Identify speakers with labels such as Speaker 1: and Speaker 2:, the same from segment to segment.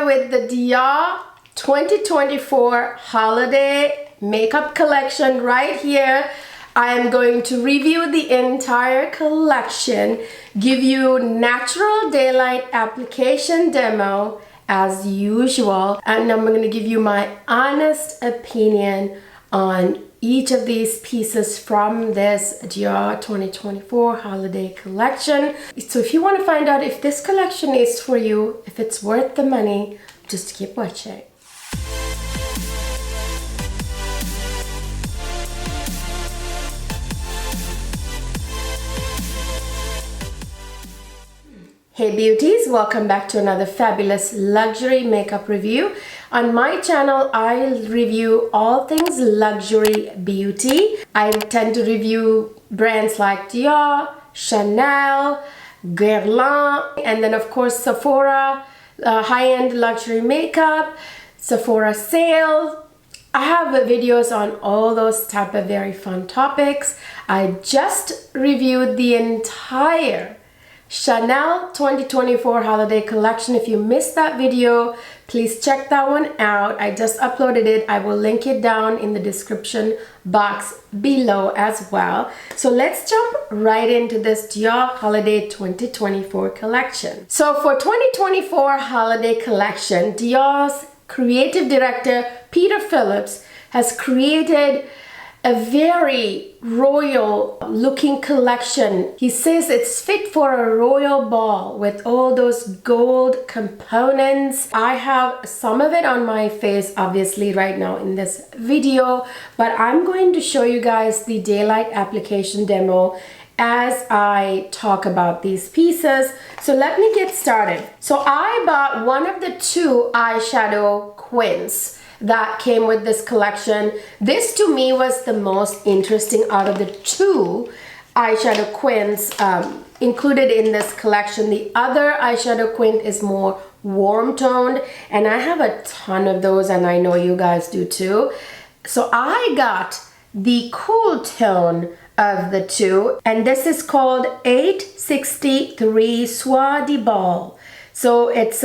Speaker 1: with the Dior 2024 holiday makeup collection right here. I am going to review the entire collection, give you natural daylight application demo as usual, and I'm going to give you my honest opinion on each of these pieces from this Dior 2024 holiday collection. So if you want to find out if this collection is for you, if it's worth the money, just keep watching. Hey beauties, welcome back to another fabulous luxury makeup review. On my channel, I review all things luxury beauty. I tend to review brands like Dior, Chanel, Guerlain, and then of course Sephora, high-end luxury makeup, Sephora sale. I have videos on all those type of very fun topics. I just reviewed the entire Chanel 2024 holiday collection. If you missed that video, please check that one out. I just uploaded it. I will link it down in the description box below as well. So let's jump right into this Dior holiday 2024 collection. So for 2024 holiday collection, Dior's creative director Peter Phillips has created a very royal looking collection. He says it's fit for a royal ball with all those gold components. I have some of it on my face obviously right now in this video, but I'm going to show you guys the daylight application demo as I talk about these pieces. So let me get started. So I bought one of the two eyeshadow quins that came with this collection. This to me was the most interesting out of the two eyeshadow quins included in this collection. The other eyeshadow quint is more warm toned, and I have a ton of those, and I know you guys do too. So I got the cool tone of the two, and this is called 863 Soir de Bal. So it's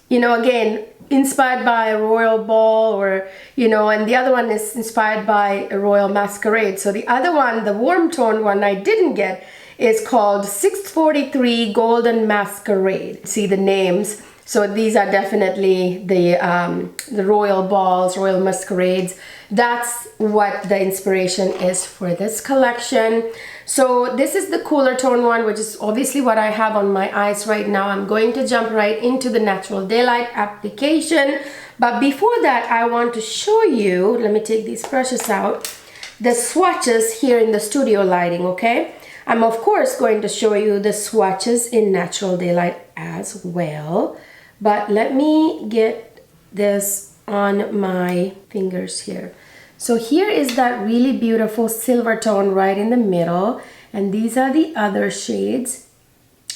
Speaker 1: you know, again, inspired by a royal ball, or you know, and the other one is inspired by a royal masquerade. So the other one, the warm tone one I didn't get, is called 643 Golden Masquerade. See the names. So these are definitely the royal balls, royal masquerades. That's what the inspiration is for this collection. So this is the cooler tone one, which is obviously what I have on my eyes right now. I'm going to jump right into the natural daylight application. But before that, I want to show you, let me take these brushes out, the swatches here in the studio lighting, okay? I'm of course going to show you the swatches in natural daylight as well. But let me get this on my fingers here. So here is that really beautiful silver tone right in the middle, and these are the other shades,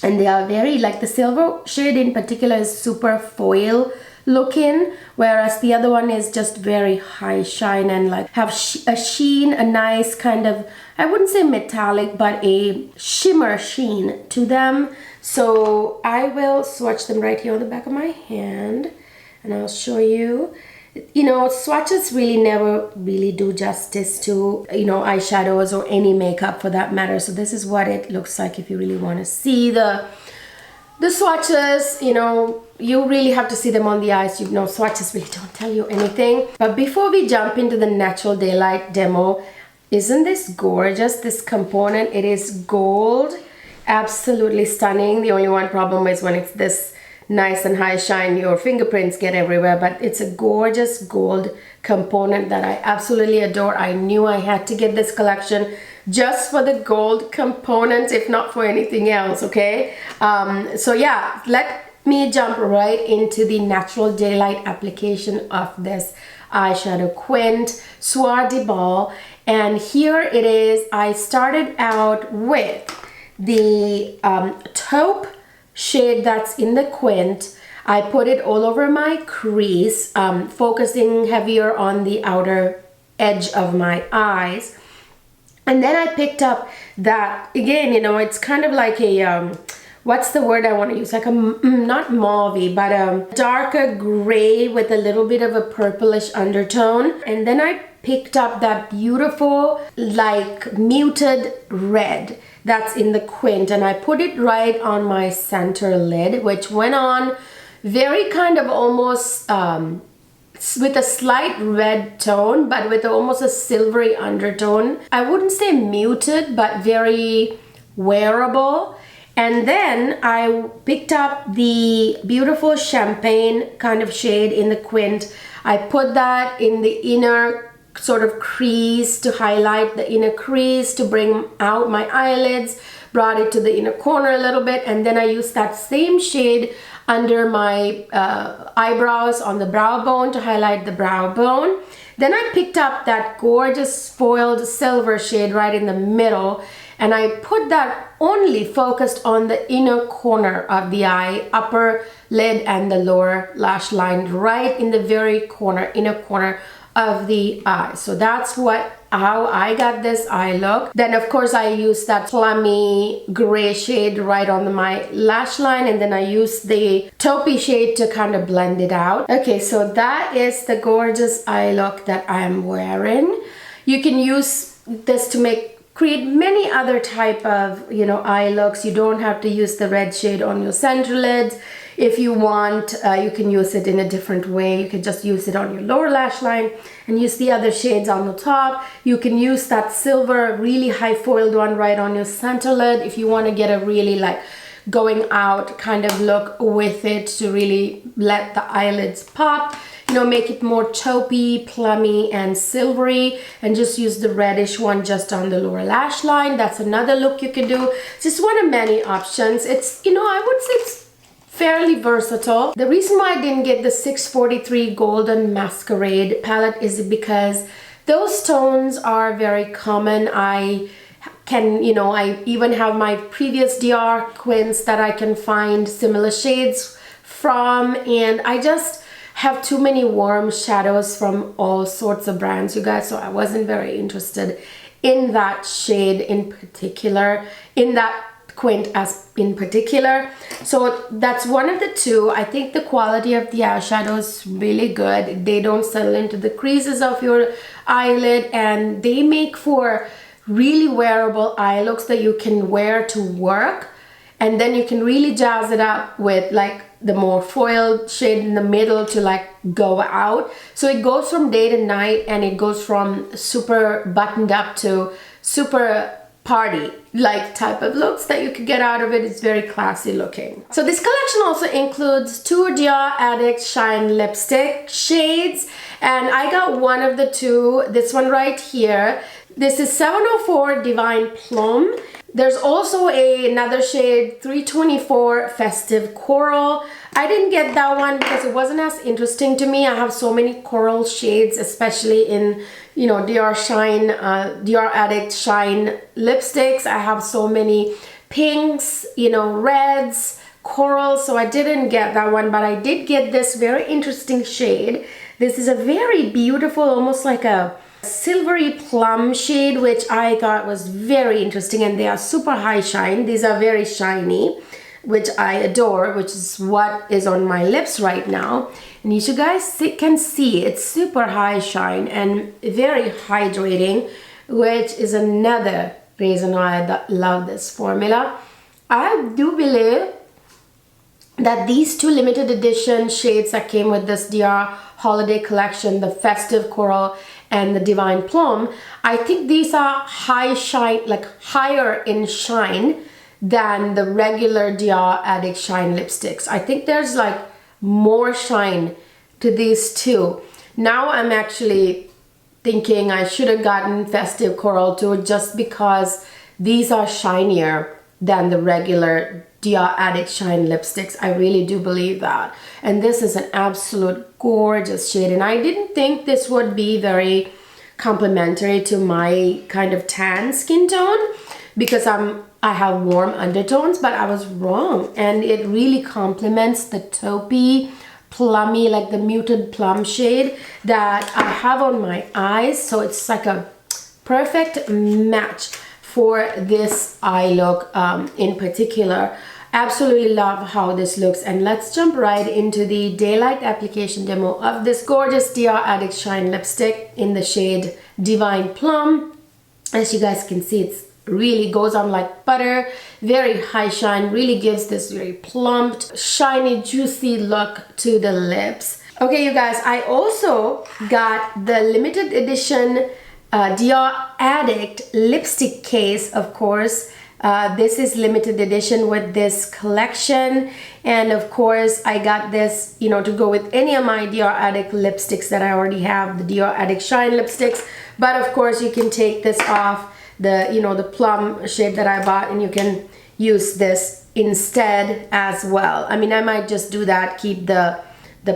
Speaker 1: and they are very, like the silver shade in particular is super foil looking, whereas the other one is just very high shine and like have a sheen, a nice kind of, I wouldn't say metallic, but a shimmer sheen to them. So I will swatch them right here on the back of my hand, and I'll show you. You know, swatches really never really do justice to, you know, eyeshadows or any makeup for that matter. So this is what it looks like if you really want to see the swatches. You know, you really have to see them on the eyes. You know, swatches really don't tell you anything. But before we jump into the natural daylight demo, isn't this gorgeous, this component? It is gold, absolutely stunning. The only one problem is when it's this nice and high shine, your fingerprints get everywhere, but it's a gorgeous gold component that I absolutely adore. I knew I had to get this collection just for the gold components, if not for anything else, okay? So yeah, let me jump right into the natural daylight application of this eyeshadow quint, Soir de Bal. And here it is. I started out with the taupe shade that's in the quint. I put it all over my crease, focusing heavier on the outer edge of my eyes. And then I picked up that, again, you know, it's kind of like a what's the word I want to use? Like a, not mauve, but a darker gray with a little bit of a purplish undertone. And then I picked up that beautiful, like muted red that's in the Quint, and I put it right on my center lid, which went on very kind of almost with a slight red tone, but with almost a silvery undertone. I wouldn't say muted, but very wearable. And then I picked up the beautiful champagne kind of shade in the Quint. I put that in the inner sort of crease to highlight the inner crease, to bring out my eyelids, brought it to the inner corner a little bit, and then I used that same shade under my eyebrows on the brow bone to highlight the brow bone. Then I picked up that gorgeous foiled silver shade right in the middle, and I put that only focused on the inner corner of the eye, upper lid and the lower lash line, right in the very corner, inner corner of the eye. So that's how I got this eye look. Then of course I used that plummy gray shade right on my lash line, and then I used the taupey shade to kind of blend it out. Okay, so that is the gorgeous eye look that I'm wearing. You can use this to create many other type of, you know, eye looks. You don't have to use the red shade on your center lids. If you want, you can use it in a different way. You can just use it on your lower lash line and use the other shades on the top. You can use that silver, really high foiled one right on your center lid if you want to get a really like going out kind of look with it, to really let the eyelids pop. You know, make it more taupey, plummy, and silvery, and just use the reddish one just on the lower lash line. That's another look you can do. It's just one of many options. It's, you know, I would say it's fairly versatile. The reason why I didn't get the 643 Golden Masquerade palette is because those tones are very common. I can, you know, I even have my previous Dior Quints that I can find similar shades from, and I just have too many warm shadows from all sorts of brands, you guys, so I wasn't very interested in that shade in particular, in that Quint as in particular. So that's one of the two. I think the quality of the eyeshadow is really good. They don't settle into the creases of your eyelid, and they make for really wearable eye looks that you can wear to work, and then you can really jazz it up with like the more foiled shade in the middle to like go out. So it goes from day to night, and it goes from super buttoned up to super party like type of looks that you could get out of it. It's very classy looking. So this collection also includes two Dior Addict Shine lipstick shades, and I got one of the two, this one right here. This is 704 Divine Plum. There's also another shade, 324 Festive Coral. I didn't get that one because it wasn't as interesting to me. I have so many coral shades, especially in, you know, Dior Shine, Dior Addict Shine lipsticks. I have so many pinks, you know, reds, corals, so I didn't get that one, but I did get this very interesting shade. This is a very beautiful, almost like a silvery plum shade, which I thought was very interesting, and they are super high shine. These are very shiny, which I adore, which is what is on my lips right now. And you guys can see it's super high shine and very hydrating, which is another reason why I love this formula. I do believe that these two limited edition shades that came with this Dior holiday collection, the Festive Coral and the Divine Plum, I think these are high shine, like higher in shine than the regular Dior Addict Shine lipsticks. I think there's like more shine to these two. Now I'm actually thinking I should have gotten Festive Coral too, just because these are shinier than the regular Dior Addict Shine lipsticks. I really do believe that. And this is an absolute gorgeous shade, and I didn't think this would be very complementary to my kind of tan skin tone because I have warm undertones, but I was wrong, and it really complements the taupey, plummy, like the muted plum shade that I have on my eyes. So it's like a perfect match for this eye look in particular. Absolutely love how this looks, and let's jump right into the daylight application demo of this gorgeous Dior Addict Shine lipstick in the shade Divine Plum. As you guys can see, it really goes on like butter, very high shine, really gives this very plumped, shiny, juicy look to the lips. Okay, you guys, I also got the limited edition Dior Addict lipstick case, of course. This is limited edition with this collection, and of course I got this, you know, to go with any of my Dior Addict lipsticks that I already have, the Dior Addict Shine lipsticks. But of course you can take this off, the, you know, the plum shade that I bought, and you can use this instead as well. I mean, I might just do that, keep the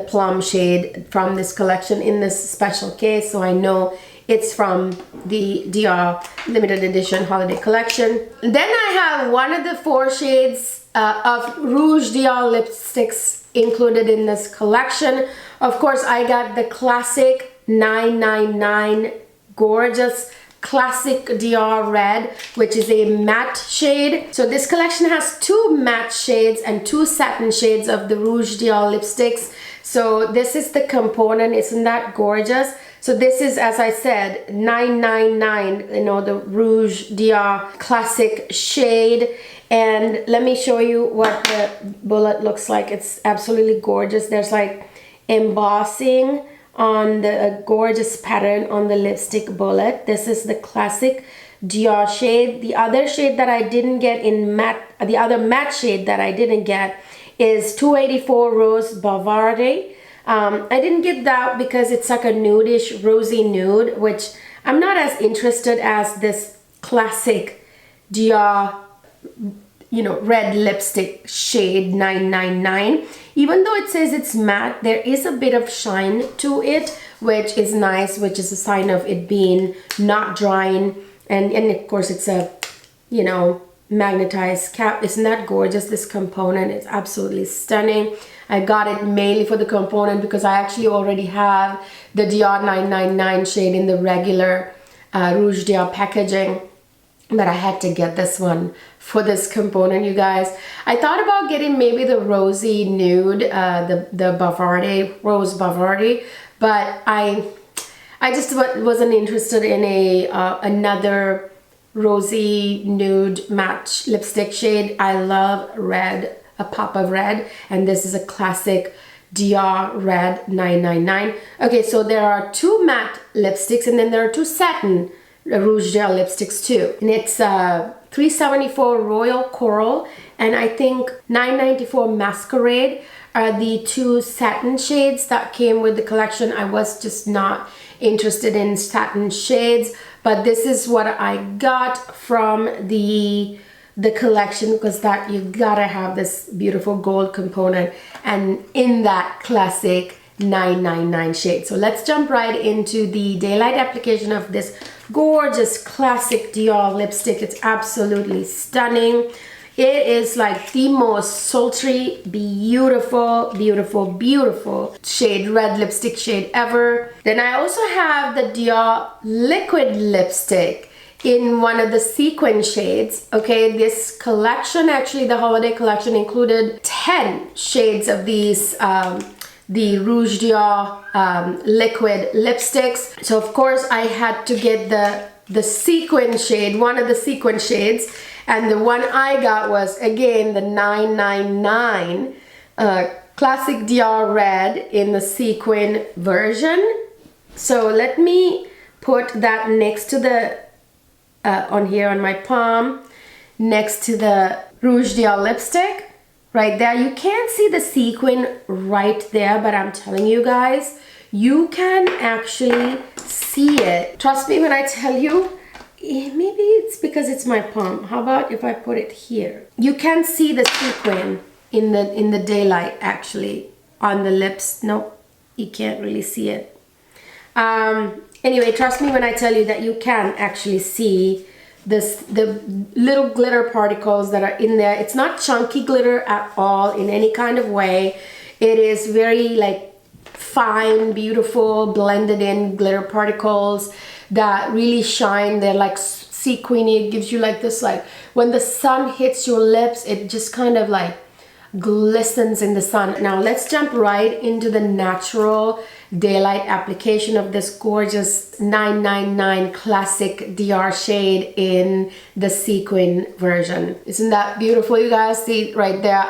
Speaker 1: plum shade from this collection in this special case, so I know it's from the Dior limited edition holiday collection. Then I have one of the 4 shades of Rouge Dior lipsticks included in this collection. Of course, I got the classic 999 gorgeous classic Dior red, which is a matte shade. So this collection has 2 matte shades and 2 satin shades of the Rouge Dior lipsticks. So this is the component. Isn't that gorgeous? So this is, as I said, 999, you know, the Rouge Dior classic shade. And let me show you what the bullet looks like. It's absolutely gorgeous. There's like embossing on the gorgeous pattern on the lipstick bullet. This is the classic Dior shade. The other shade that I didn't get in matte, the other matte shade that I didn't get is 284 Rose Bavardi. I didn't get that because it's like a nudish rosy nude, which I'm not as interested as this classic Dior, you know, red lipstick shade 999. Even though it says it's matte, there is a bit of shine to it, which is nice, which is a sign of it being not drying. And of course it's a, you know, magnetized cap. Isn't that gorgeous? This component is absolutely stunning. I got it mainly for the component because I actually already have the Dior 999 shade in the regular Rouge Dior packaging, but I had to get this one for this component, you guys. I thought about getting maybe the rosy nude, the Bavardi, Rose Bavardi, but I just wasn't interested in a another rosy nude matte lipstick shade. I love red, a pop of red, and this is a classic Dior red 999. Okay, so there are 2 matte lipsticks, and then there are 2 satin Rouge Dior lipsticks too, and it's 374 Royal Coral and I think 994 Masquerade are the 2 satin shades that came with the collection. I was just not interested in satin shades, but this is what I got from the collection, because that you gotta have this beautiful gold component and in that classic 999 shade. So let's jump right into the daylight application of this gorgeous classic Dior lipstick. It's absolutely stunning. It is like the most sultry, beautiful, beautiful, beautiful shade, red lipstick shade ever. Then I also have the Dior liquid lipstick in one of the sequin shades. Okay, this collection, actually the holiday collection, included 10 shades of these the Rouge Dior liquid lipsticks. So of course I had to get the sequin shade, one of the sequin shades, and the one I got was again the 999 classic Dior red in the sequin version. So let me put that next to the on here on my palm, next to the Rouge Dior lipstick. Right there, you can't see the sequin right there, but I'm telling you guys, you can actually see it. Trust me when I tell you, maybe it's because it's my palm. How about if I put it here? You can see the sequin in the daylight actually on the lips. Nope, you can't really see it. Anyway, trust me when I tell you that you can actually see the little glitter particles that are in there. It's not chunky glitter at all in any kind of way. It is very like fine, beautiful, blended in glitter particles that really shine. They're like sequiny. It gives you like this, like when the sun hits your lips, it just kind of like glistens in the sun. Now let's jump right into the natural daylight application of this gorgeous 999 classic Dior shade in the sequin version. Isn't that beautiful, you guys? See right there,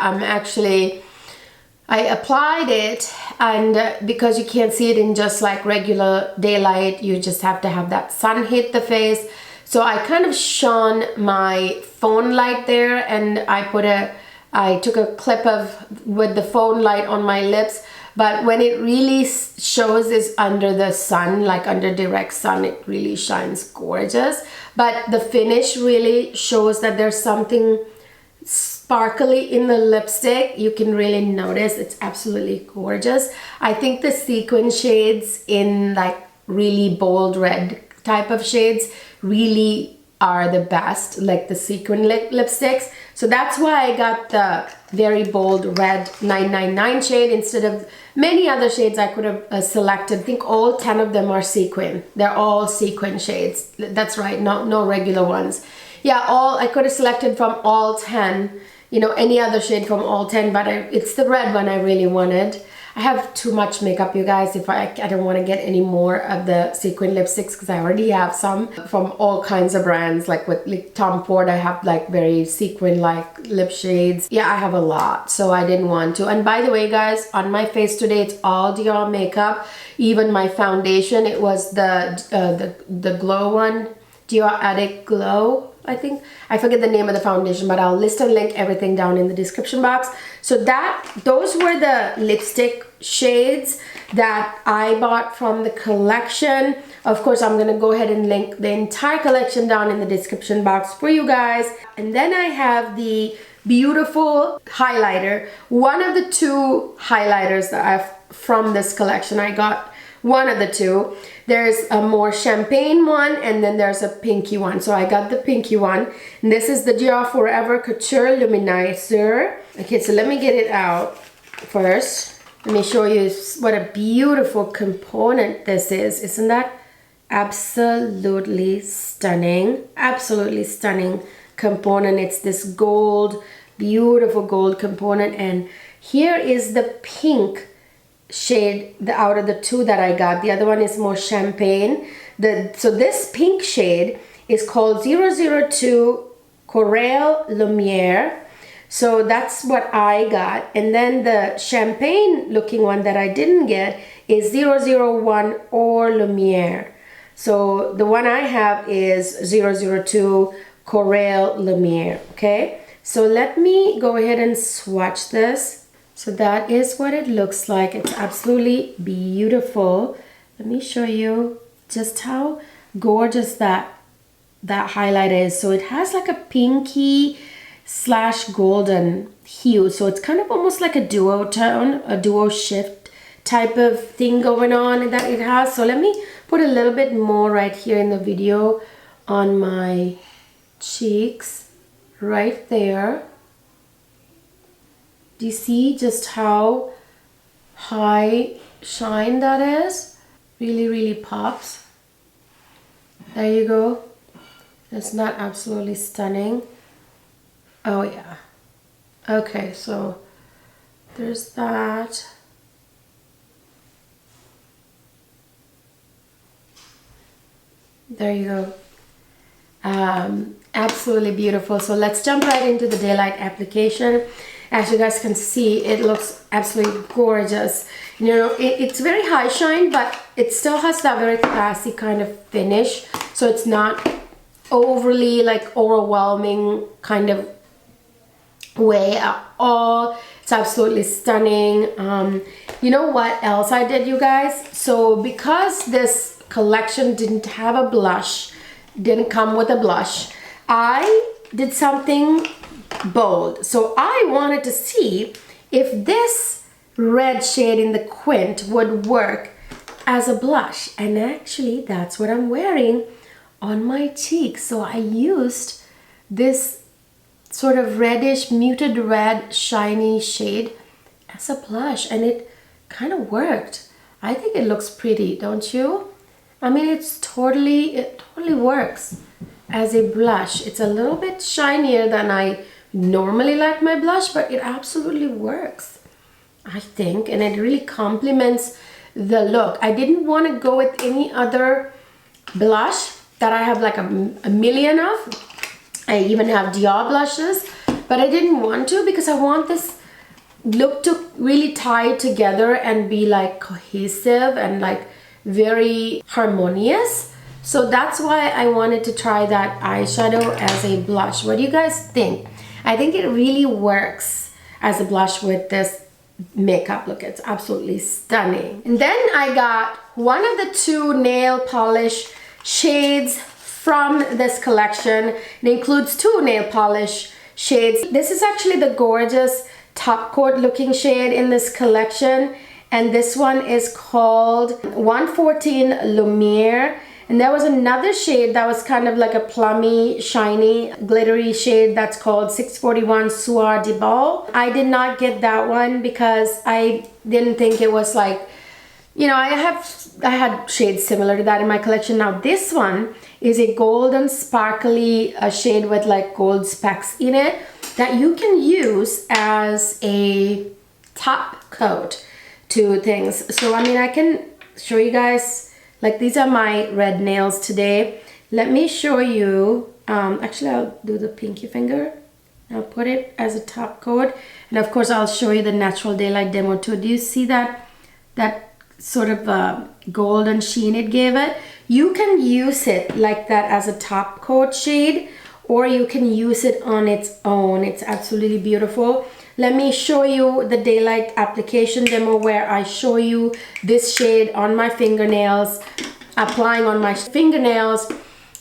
Speaker 1: I applied it, and because you can't see it in just like regular daylight, you just have to have that sun hit the face. So I kind of shone my phone light there, and I took a clip with the phone light on my lips. But when it really shows is under the sun, like under direct sun, it really shines gorgeous. But the finish really shows that there's something sparkly in the lipstick. You can really notice it's absolutely gorgeous. I think the sequin shades in like really bold red type of shades really are the best, like the sequin lipsticks. So that's why I got the very bold red 999 shade instead of many other shades I could have selected. I think all 10 of them are sequin. They're all sequin shades. That's right, no regular ones. Yeah, I could have selected from all 10, you know, any other shade from all 10, but it's the red one I really wanted. I have too much makeup, you guys. If I don't want to get any more of the sequin lipsticks because I already have some from all kinds of brands. Like with Tom Ford, I have like very sequin-like lip shades. Yeah, I have a lot, so I didn't want to. And by the way, guys, on my face today, it's all Dior makeup. Even my foundation, it was the glow one, Dior Addict Glow, I think. I forget the name of the foundation, but I'll list and link everything down in the description box. So those were the lipstick shades that I bought from the collection. Of course, I'm gonna go ahead and link the entire collection down in the description box for you guys. And then I have the beautiful highlighter. One of the two highlighters that I've from this collection, I got one of the two. There's a more champagne one, and then there's a pinky one. So I got the pinky one. And this is the Dior Forever Couture Luminizer. Okay, so let me get it out first. Let me show you what a beautiful component this is. Isn't that absolutely stunning? Absolutely stunning component. It's this gold, beautiful gold component. And here is the pink shade out of the two that I got. The other one is more champagne. So this pink shade is called 002 Coral Lumiere. So that's what I got. And then the champagne looking one that I didn't get is 001 Or Lumiere. So the one I have is 002 Coral Lumiere. Okay, so let me go ahead and swatch this. So that is what it looks like. It's absolutely beautiful. Let me show you just how gorgeous that highlight is. So it has like a pinky / golden hue. So it's kind of almost like a duotone, a duo shift type of thing going on that it has. So let me put a little bit more right here in the video on my cheeks, right there. Do you see just how high shine that is? Really, really pops. There you go. It's not absolutely stunning. Oh yeah. Okay, so there's that. There you go. Absolutely beautiful. So let's jump right into the daylight application. As you guys can see, it looks absolutely gorgeous. You know, it's very high shine, but it still has that very classy kind of finish. So it's not overly like overwhelming kind of way at all. It's absolutely stunning. You know what else I did, you guys? So because this collection didn't have a blush, didn't come with a blush, I did something bold. So I wanted to see if this red shade in the Quint would work as a blush, and actually that's what I'm wearing on my cheeks. So I used this sort of reddish, muted red, shiny shade as a blush, and it kind of worked. I think it looks pretty, don't you? I mean, it totally works. as a blush. It's a little bit shinier than I normally like my blush, but it absolutely works, I think, and it really complements the look. I didn't want to go with any other blush that I have like a million of. I even have Dior blushes, but I didn't want to because I want this look to really tie together and be like cohesive and like very harmonious. So that's why I wanted to try that eyeshadow as a blush. What do you guys think? I think it really works as a blush with this makeup look. It's absolutely stunning. And then I got one of the 2 nail polish shades from this collection. It includes 2 nail polish shades. This is actually the gorgeous top coat looking shade in this collection, and this one is called 114 Lumiere. And there was another shade that was kind of like a plummy, shiny, glittery shade that's called 641 Soir de Bal. I did not get that one because I didn't think it was like, you know, I had shades similar to that in my collection. Now this one is a golden sparkly shade with like gold specks in it that you can use as a top coat to things. So I mean, I can show you guys. Like, these are my red nails today. Let me show you. Actually, I'll do the pinky finger. I'll put it as a top coat. And of course, I'll show you the natural daylight demo too. Do you see that sort of golden sheen it gave it? You can use it like that as a top coat shade, or you can use it on its own. It's absolutely beautiful. Let me show you the daylight application demo where I show you this shade on my fingernails, applying on my fingernails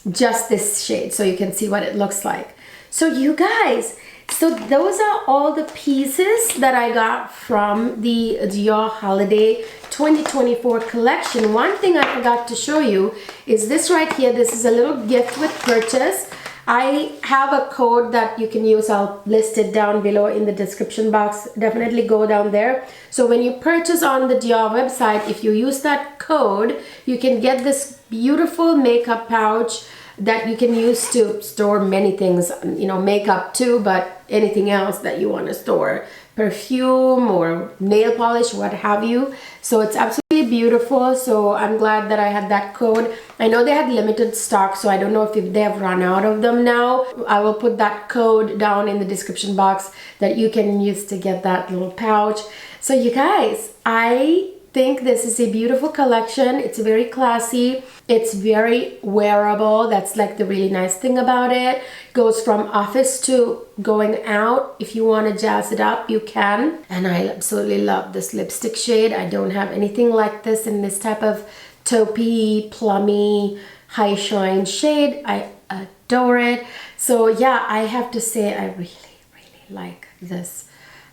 Speaker 1: just this shade so you can see what it looks like. So you guys, so those are all the pieces that I got from the Dior Holiday 2024 collection. One thing I forgot to show you is this right here. This is a little gift with purchase. I have a code that you can use. I'll list it down below in the description box. Definitely go down there. So when you purchase on the Dior website, if you use that code, you can get this beautiful makeup pouch that you can use to store many things, you know, makeup too, but anything else that you want to store, perfume or nail polish, what have you. So it's absolutely beautiful. So I'm glad that I had that code. I know they had limited stock, so I don't know if they have run out of them now. I will put that code down in the description box that you can use to get that little pouch. So you guys, I think this is a beautiful collection. It's very classy. It's very wearable. That's like the really nice thing about it. Goes from office to going out. If you want to jazz it up, you can. And I absolutely love this lipstick shade. I don't have anything like this in this type of taupey, plummy, high shine shade. I adore it. So yeah, I have to say I really, really like this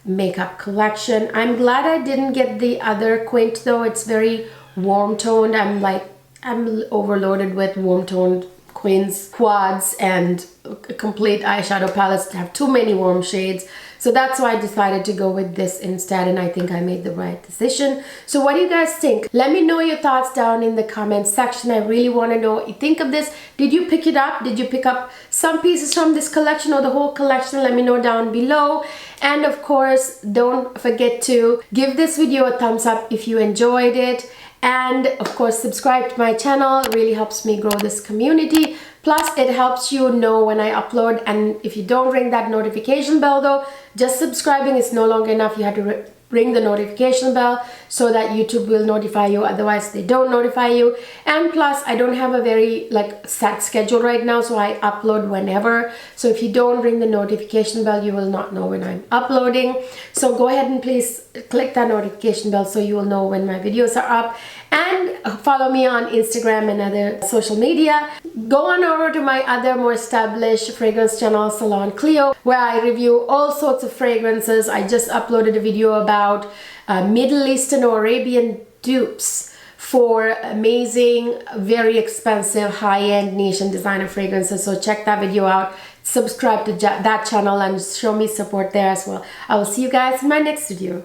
Speaker 1: makeup collection. I'm glad I didn't get the other quint though. It's very warm toned. I'm overloaded with warm toned quints, quads, and a complete eyeshadow palettes to have too many warm shades. So that's why I decided to go with this instead, and I think I made the right decision. So what do you guys think? Let me know your thoughts down in the comment section. I really want to know what you think of this. Did you pick it up? Did you pick up some pieces from this collection or the whole collection? Let me know down below. And of course, don't forget to give this video a thumbs up if you enjoyed it. And of course, subscribe to my channel. It really helps me grow this community. Plus, it helps you know when I upload. And if you don't ring that notification bell though, just subscribing is no longer enough. You have to ring the notification bell so that YouTube will notify you. Otherwise, they don't notify you. And plus, I don't have a very set schedule right now, so I upload whenever. So if you don't ring the notification bell, you will not know when I'm uploading. So go ahead and please click that notification bell so you will know when my videos are up. And follow me on Instagram and other social media. Go on over to my other more established fragrance channel, Salon Cleo, where I review all sorts of fragrances. I just uploaded a video about Middle Eastern or Arabian dupes for amazing, very expensive, high-end niche and designer fragrances. So check that video out. Subscribe to that channel and show me support there as well. I will see you guys in my next video.